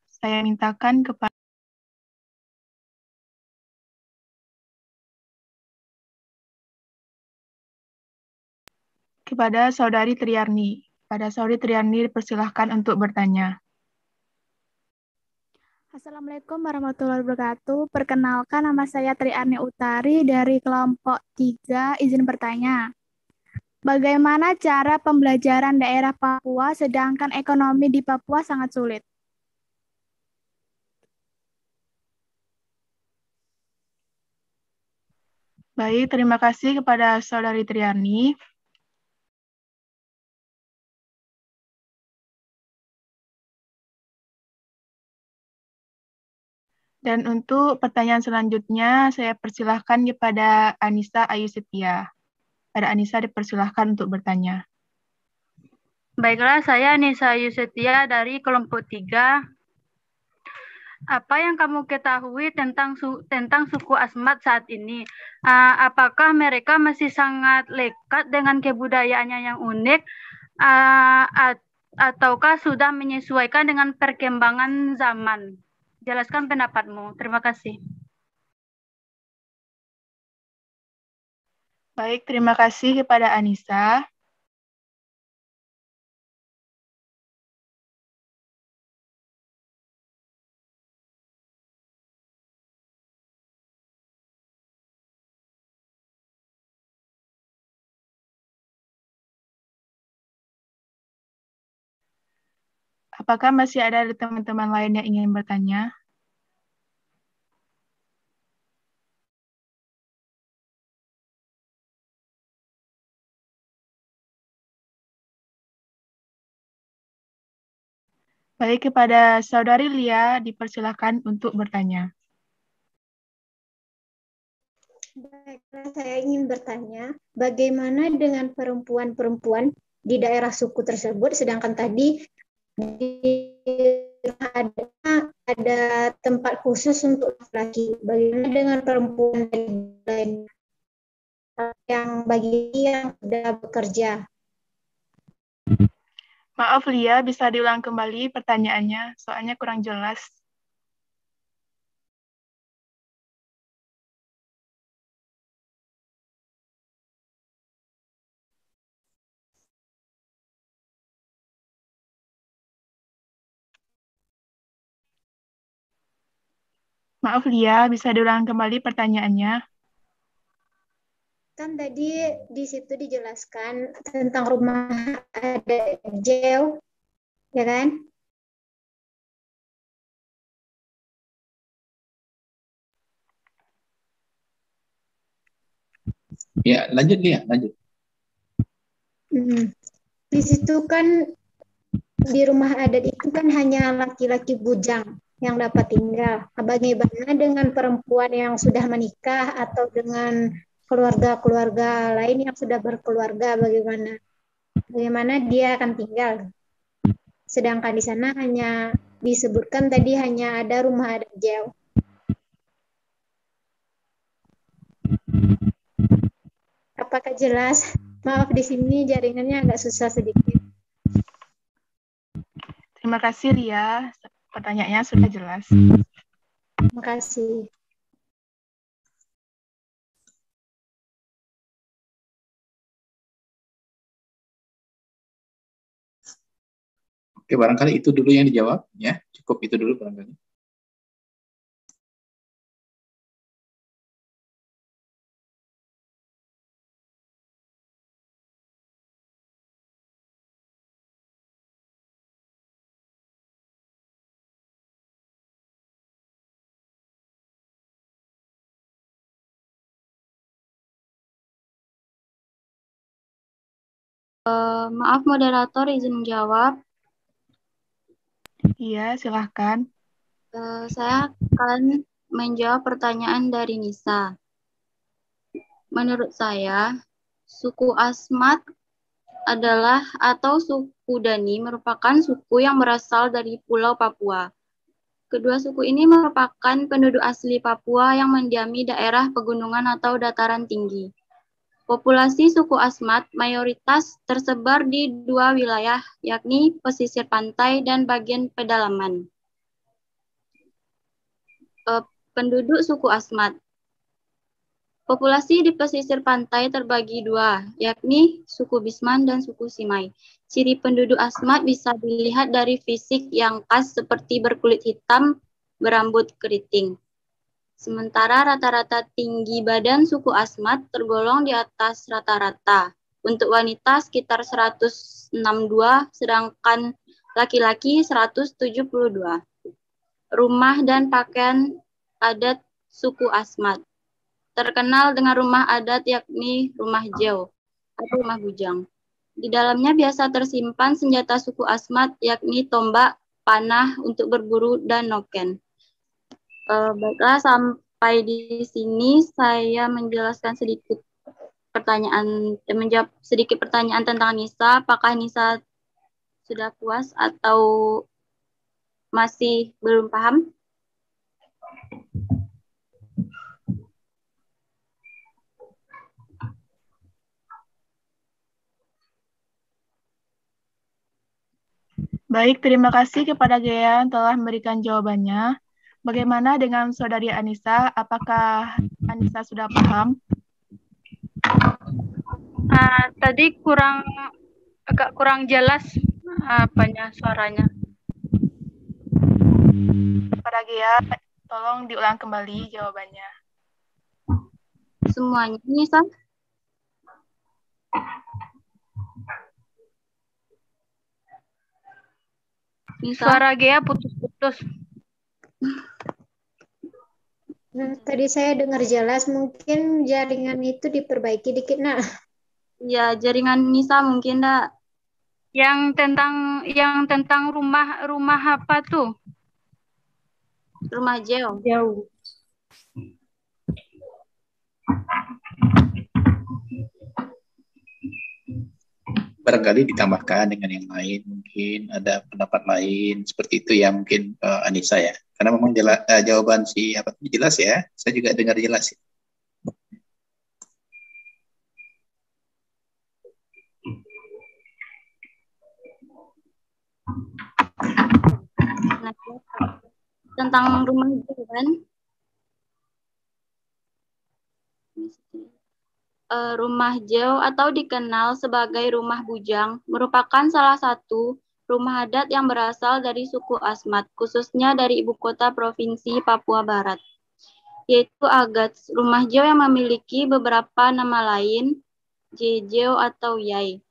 Saya mintakan kepada Saudari Triarni. Pada Saudari Triarni dipersilahkan untuk bertanya. Assalamualaikum warahmatullahi wabarakatuh. Perkenalkan, nama saya Triarni Utari dari kelompok 3. Izin bertanya. Bagaimana cara pembelajaran daerah Papua sedangkan ekonomi di Papua sangat sulit? Baik, terima kasih kepada Saudari Triarni. Dan untuk pertanyaan selanjutnya, saya persilahkan kepada Anissa Ayu Setia. Pada Anissa dipersilahkan untuk bertanya. Baiklah, saya Anissa Ayu Setia dari kelompok 3. Apa yang kamu ketahui tentang suku Asmat saat ini? Apakah mereka masih sangat lekat dengan kebudayaannya yang unik, ataukah sudah menyesuaikan dengan perkembangan zaman? Jelaskan pendapatmu. Terima kasih. Baik, terima kasih kepada Anissa. Apakah masih ada teman-teman lain yang ingin bertanya? Baik, kepada Saudari Lia dipersilakan untuk bertanya. Baiklah, saya ingin bertanya, bagaimana dengan perempuan-perempuan di daerah suku tersebut, sedangkan tadi ada tempat khusus untuk laki-laki. Bagaimana dengan perempuan lain yang sudah bekerja? Maaf Lia, bisa diulang kembali pertanyaannya, soalnya kurang jelas. Maaf Lia, bisa diulang kembali pertanyaannya? Kan tadi di situ dijelaskan tentang rumah adat Jeo, ya kan? Ya, lanjut Lia, lanjut. Di situ kan di rumah adat itu kan hanya laki-laki bujang yang dapat tinggal. Bagaimana dengan perempuan yang sudah menikah atau dengan keluarga-keluarga lain yang sudah berkeluarga, bagaimana dia akan tinggal? Sedangkan di sana hanya disebutkan tadi hanya ada rumah adat Jeo. Apakah jelas? Maaf, di sini jaringannya agak susah sedikit. Terima kasih Lia, pertanyaannya sudah jelas. Terima kasih. Oke, barangkali itu dulu yang dijawab, ya. Cukup itu dulu barangkali. Maaf moderator, izin menjawab. Iya, silahkan. Saya akan menjawab pertanyaan dari Nisa. Menurut saya, suku Asmat adalah atau suku Dani merupakan suku yang berasal dari Pulau Papua. Kedua suku ini merupakan penduduk asli Papua yang mendiami daerah pegunungan atau dataran tinggi. Populasi suku Asmat mayoritas tersebar di dua wilayah, yakni pesisir pantai dan bagian pedalaman. Penduduk suku Asmat. Populasi di pesisir pantai terbagi dua, yakni suku Bisman dan suku Simai. Ciri penduduk Asmat bisa dilihat dari fisik yang khas seperti berkulit hitam, berambut keriting. Sementara rata-rata tinggi badan suku Asmat tergolong di atas rata-rata. Untuk wanita sekitar 162, sedangkan laki-laki 172. Rumah dan pakaian adat suku Asmat. Terkenal dengan rumah adat yakni rumah Jeo atau rumah bujang. Di dalamnya biasa tersimpan senjata suku Asmat yakni tombak, panah untuk berburu, dan noken. Baiklah, sampai di sini saya menjelaskan sedikit menjawab sedikit pertanyaan tentang Nisa. Apakah Nisa sudah puas atau masih belum paham? Baik, terima kasih kepada Gea yang telah memberikan jawabannya. Bagaimana dengan Saudari Anissa? Apakah Anissa sudah paham? Tadi agak kurang jelas suaranya. Kepada Gea, tolong diulang kembali jawabannya. Semuanya, Nisa? Suara Gea putus-putus. Tadi saya dengar jelas, mungkin jaringan itu diperbaiki dikit, nak. Ya, jaringan Nisa mungkin, Dak. Yang tentang rumah apa tuh? Rumah Jeo. Barangkali ditambahkan dengan yang lain, mungkin ada pendapat lain seperti itu ya, mungkin Anissa ya, karena memang jawaban si apa jelas ya, saya juga dengar jelas ya. Tentang rumah Jeo kan? Rumah Jeo atau dikenal sebagai rumah bujang merupakan salah satu rumah adat yang berasal dari suku Asmat, khususnya dari ibu kota provinsi Papua Barat, yaitu Agats. Rumah Jeo yang memiliki beberapa nama lain, Jejeo atau Yai,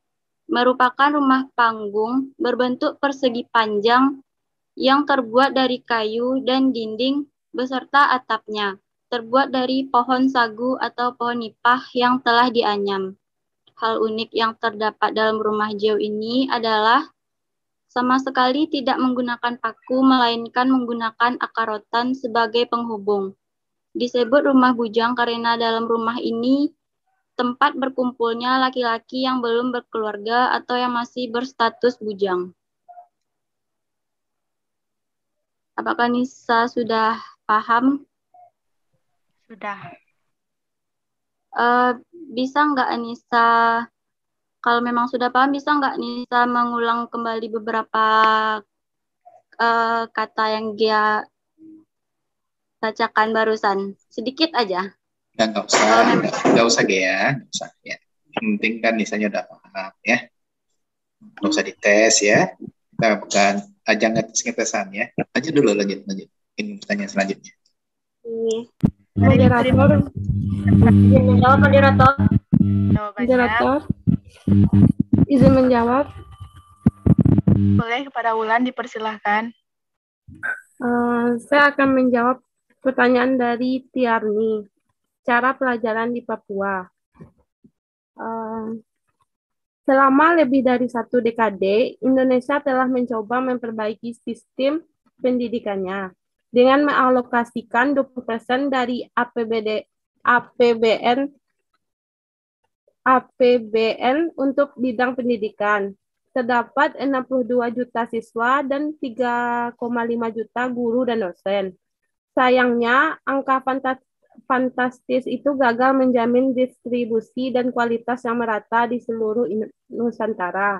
merupakan rumah panggung berbentuk persegi panjang yang terbuat dari kayu dan dinding beserta atapnya terbuat dari pohon sagu atau pohon nipah yang telah dianyam. Hal unik yang terdapat dalam rumah Jeo ini adalah sama sekali tidak menggunakan paku, melainkan menggunakan akar rotan sebagai penghubung. Disebut rumah bujang karena dalam rumah ini tempat berkumpulnya laki-laki yang belum berkeluarga atau yang masih berstatus bujang. Apakah Nisa sudah paham? Sudah. Bisa nggak Nisa, kalau memang sudah paham, bisa nggak Nisa mengulang kembali beberapa kata yang dia bacakan barusan? Sedikit aja. Nggak usah Gea, nggak usah ya. Yang penting kan Nisanya udah paham ya. Nggak usah dites ya. Kita bukan ajang ngetesan ya. Lanjut dulu, lanjut. Ini pertanyaan selanjutnya. Moderator, izin menjawab, moderator. Izin menjawab. Boleh, kepada Wulan dipersilahkan. Saya akan menjawab pertanyaan dari Tiarni. Cara pelajaran di Papua. Selama lebih dari 1 dekade, Indonesia telah mencoba memperbaiki sistem pendidikannya dengan mengalokasikan 20% dari APBN untuk bidang pendidikan. Terdapat 62 juta siswa dan 3,5 juta guru dan dosen. Sayangnya, angka fantastis itu gagal menjamin distribusi dan kualitas yang merata di seluruh Nusantara.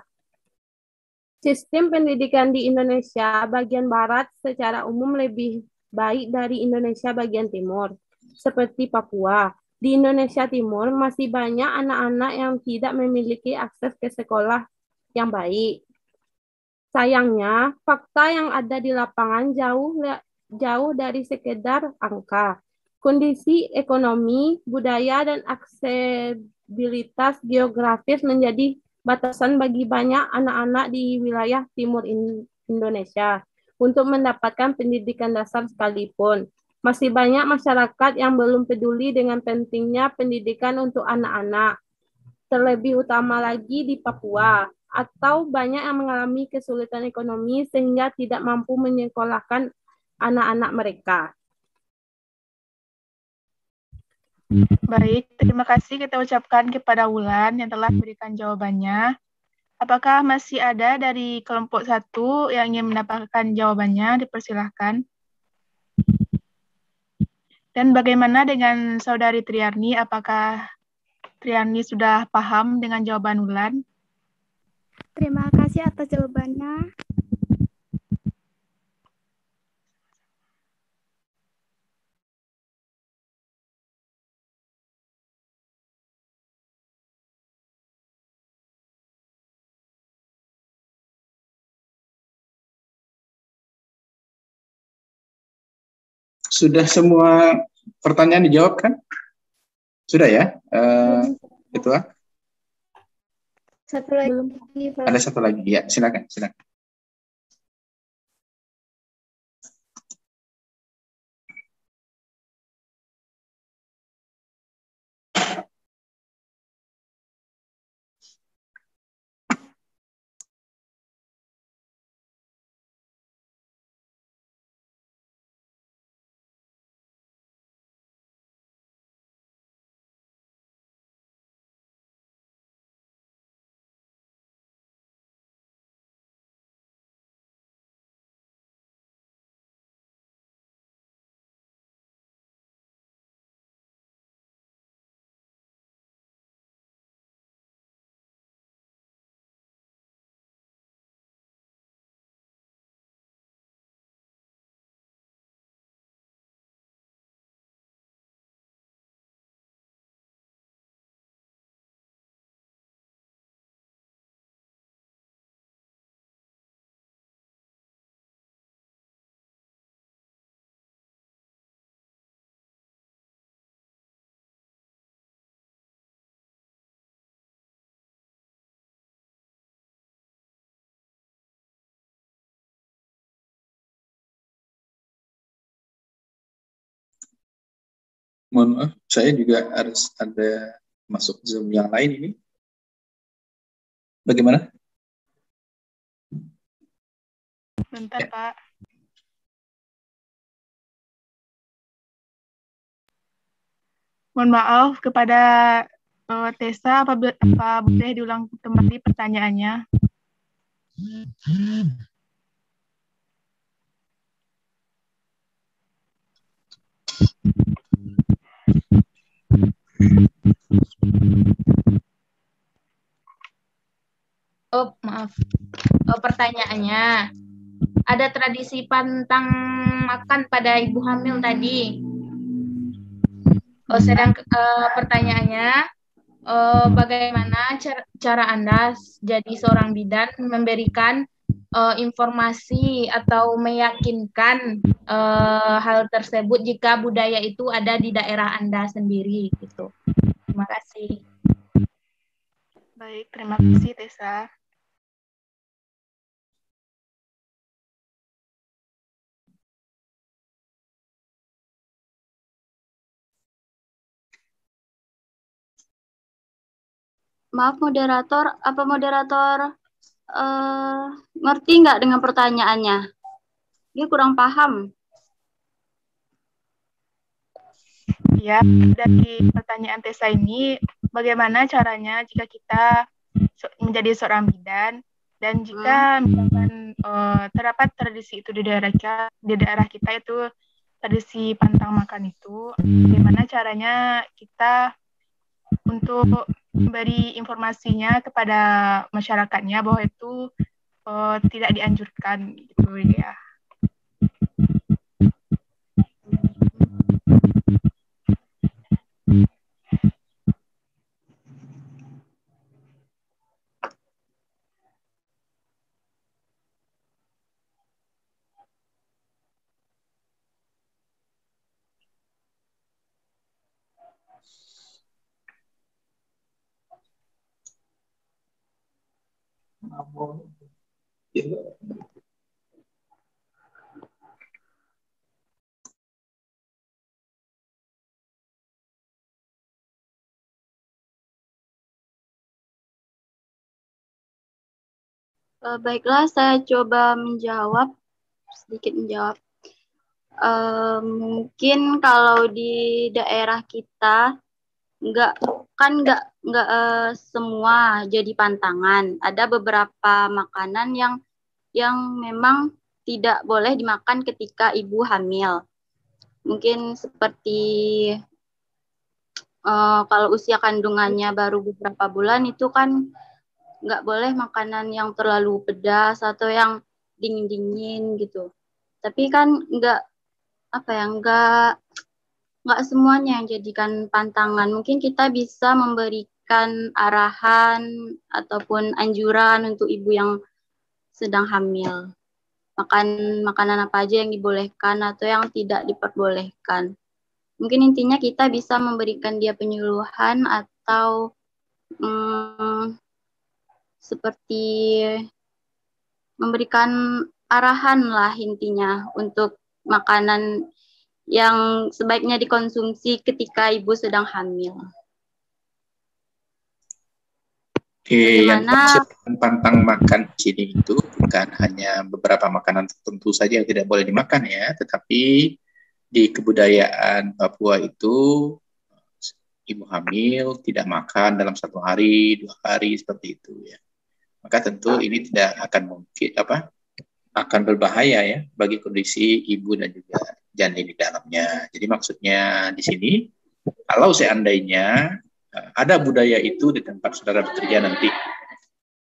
Sistem pendidikan di Indonesia bagian barat secara umum lebih baik dari Indonesia bagian timur, seperti Papua. Di Indonesia Timur masih banyak anak-anak yang tidak memiliki akses ke sekolah yang baik. Sayangnya, fakta yang ada di lapangan jauh dari sekedar angka. Kondisi ekonomi, budaya, dan aksesibilitas geografis menjadi batasan bagi banyak anak-anak di wilayah timur Indonesia untuk mendapatkan pendidikan dasar sekalipun. Masih banyak masyarakat yang belum peduli dengan pentingnya pendidikan untuk anak-anak, terlebih utama lagi di Papua, atau banyak yang mengalami kesulitan ekonomi sehingga tidak mampu menyekolahkan anak-anak mereka. Baik, terima kasih kita ucapkan kepada Wulan yang telah memberikan jawabannya. Apakah masih ada dari kelompok 1 yang ingin mendapatkan jawabannya? Dipersilahkan. Dan bagaimana dengan Saudari Triarni? Apakah Triarni sudah paham dengan jawaban Wulan? Terima kasih atas jawabannya. Sudah semua pertanyaan dijawab kan? Sudah ya? Ketua? Satu lagi. Ada satu lagi, ya silakan. Mohon maaf, saya juga harus ada masuk Zoom yang lain ini. Bagaimana? Bentar, ya. Pak. Mohon maaf kepada Tessa, apa boleh diulang kembali pertanyaannya? Oh, maaf. Pertanyaannya, ada tradisi pantang makan pada ibu hamil tadi. Pertanyaannya, bagaimana cara Anda jadi seorang bidan memberikan informasi atau meyakinkan hal tersebut jika budaya itu ada di daerah Anda sendiri gitu. Terima kasih. Baik, terima kasih Tessa. Maaf moderator, apa moderator ngerti nggak dengan pertanyaannya? Dia kurang paham. Ya, dari pertanyaan Tessa ini, bagaimana caranya jika kita menjadi seorang bidan dan jika misalkan terdapat tradisi itu di daerah kita itu tradisi pantang makan itu, bagaimana caranya kita untuk memberi informasinya kepada masyarakatnya bahwa itu tidak dianjurkan gitu ya. Baiklah, saya coba sedikit menjawab. Mungkin kalau di daerah kita nggak semua jadi pantangan. Ada beberapa makanan yang memang tidak boleh dimakan ketika ibu hamil. Mungkin seperti kalau usia kandungannya baru beberapa bulan itu kan nggak boleh makanan yang terlalu pedas atau yang dingin-dingin gitu. Tapi kan nggak semuanya yang jadikan pantangan. Mungkin kita bisa memberikan arahan ataupun anjuran untuk ibu yang sedang hamil. Makan makanan apa aja yang dibolehkan atau yang tidak diperbolehkan. Mungkin intinya kita bisa memberikan dia penyuluhan atau seperti memberikan arahan lah intinya untuk makanan yang sebaiknya dikonsumsi ketika ibu sedang hamil. Yang dimaksud pantang makan di sini itu bukan hanya beberapa makanan tertentu saja yang tidak boleh dimakan ya, tetapi di kebudayaan Papua itu ibu hamil tidak makan dalam 1 hari, 2 hari seperti itu ya. Maka tentu ini tidak akan akan berbahaya ya bagi kondisi ibu dan juga janin di dalamnya. Jadi maksudnya di sini kalau seandainya ada budaya itu di tempat saudara bekerja nanti,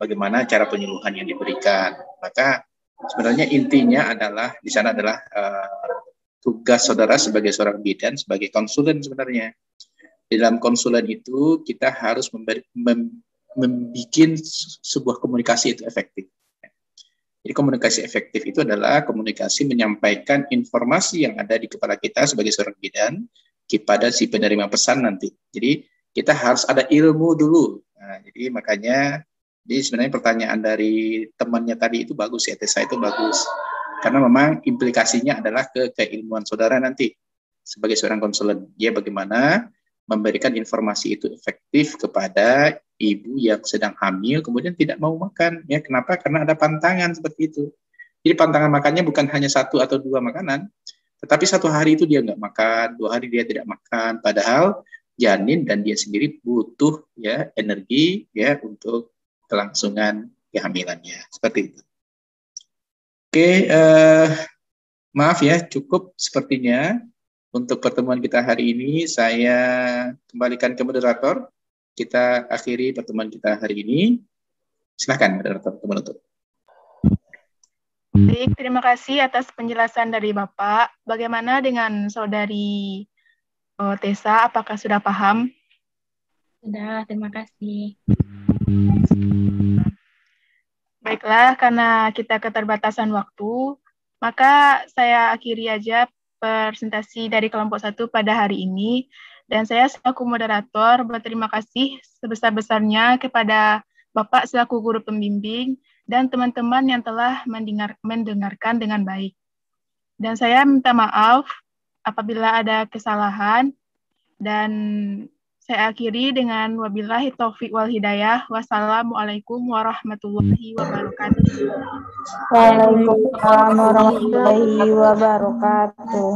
bagaimana cara penyuluhan yang diberikan, maka sebenarnya intinya adalah di sana adalah tugas saudara sebagai seorang bidan, sebagai konsulen sebenarnya. Di dalam konsulen itu kita harus membuat sebuah komunikasi itu efektif. Jadi komunikasi efektif itu adalah komunikasi menyampaikan informasi yang ada di kepala kita sebagai seorang bidan kepada si penerima pesan nanti. Jadi kita harus ada ilmu dulu. Nah, jadi makanya sebenarnya pertanyaan dari temannya tadi itu bagus ya, Tessa, itu bagus. Karena memang implikasinya adalah keilmuan saudara nanti sebagai seorang konsulen. Dia bagaimana memberikan informasi itu efektif kepada ibu yang sedang hamil kemudian tidak mau makan. Ya, kenapa? Karena ada pantangan seperti itu. Jadi pantangan makannya bukan hanya 1 atau 2 makanan, tetapi 1 hari itu dia nggak makan, 2 hari dia tidak makan. Padahal janin dan dia sendiri butuh ya energi ya untuk kelangsungan kehamilannya. Seperti itu. Oke, maaf ya, cukup sepertinya. Untuk pertemuan kita hari ini, saya kembalikan ke moderator. Kita akhiri pertemuan kita hari ini. Silakan moderator menutup. Baik, terima kasih atas penjelasan dari Bapak. Bagaimana dengan saudari Tessa? Apakah sudah paham? Sudah, terima kasih. Baiklah, karena kita keterbatasan waktu, maka saya akhiri aja presentasi dari kelompok 1 pada hari ini, dan saya selaku moderator berterima kasih sebesar-besarnya kepada Bapak selaku guru pembimbing dan teman-teman yang telah mendengarkan dengan baik. Dan saya minta maaf apabila ada kesalahan, dan Saya akhiri dengan wabillahi taufik wal hidayah. Wassalamualaikum warahmatullahi wabarakatuh. Waalaikumsalam warahmatullahi wabarakatuh.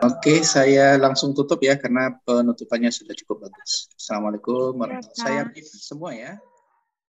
Oke, saya langsung tutup ya karena penutupannya sudah cukup bagus. Assalamualaikum warahmatullahi wabarakatuh. Saya brief semua ya.